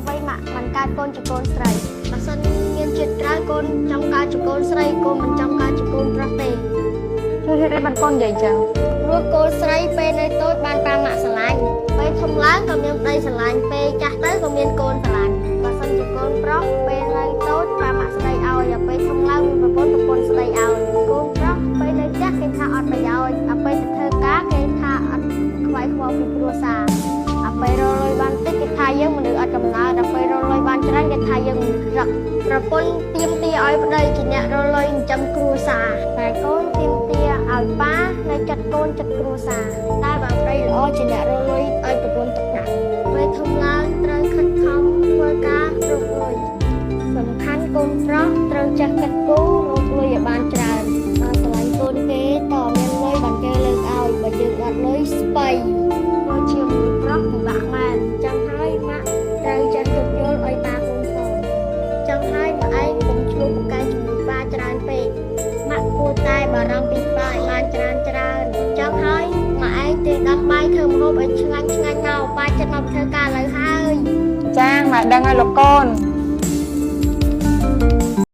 អ្វីម៉ាក់មិនកើតកូនជាកូនស្រីបើសិនមានចិត្តក្រោយកូនចង់កើតជាកូនស្រីកូនមិនចង់កើតជាកូនប្រុសទេជួយហេតុអីបានកូននិយាយចឹងព្រោះកូនស្រីពេលនៅតូចបានប៉ាម៉ាក់ស្រឡាញ់ពេលធំឡើងក៏មានប្តីស្រឡាញ់ពេលចាស់ទៅក៏មានកូនស្រឡាញ់បើសិនជាកូនប្រុសពេលនៅតូចប៉ាម៉ាក់ស្ដីឲ្យដល់ពេលធំឡើងមានប្រពន្ធស្ដីឲ្យកូនប្រុសពេលនៅចាស់គេថាអត់ប្រយោជន៍ដល់ពេលទៅធ្វើការគេថាអត់ខ្វាយខ្វល់ពីគ្រួសារដល់ពេលរលុយបានតិចគេថាយើងមនុស្សអត់កំណើដល់ពេលរលុយបានច្រើនគេថាយើងមនុស្សក្រឹកប្រពន្ធទៀមទាឲ្យប្តីជាអ្នករលុយចិញ្ចឹមគ្រួសារតែកូនទៀមទាឲ្យប៉ានៅចិត្តកូនចិត្តគ្រួសារតែបើប្តីល្អជាអ្នករលុយឲ្យប្រពន្ធទឹកដាក់ពេលធំឡើងត្រូវខិតខំធ្វើការរកលុយសំខាន់កូនប្រុសត្រូវចេះគិតគូររកលុយឲ្យបានច្រើនបើស្រឡាញ់កូនគេតមានលុយបានគេលើកឲ្យបើយើងអត់លុយស្បៃមកជាមនុស្សប្រុសពិបាកមែនចាំហើយម៉ាក់ត្រូវចេះគិតយល់ឲ្យប៉ាកូនផងចាំហើយម៉ាក់ឯងកុំឆ្លុះប្រកែកជាមួយប៉ាច្រើនពេកម៉ាក់គួរតែបារម្ភពីប៉ាឲ្យបានច្រើនចាំហើយម៉ាក់ឯងទេដាំបាយធ្វើម្ហូបឲ្យឆ្ងាញ់មកប៉ាចិត្តមកធ្វើការឥឡូវហើយចាម៉ាក់ដឹងហើយលោកកូន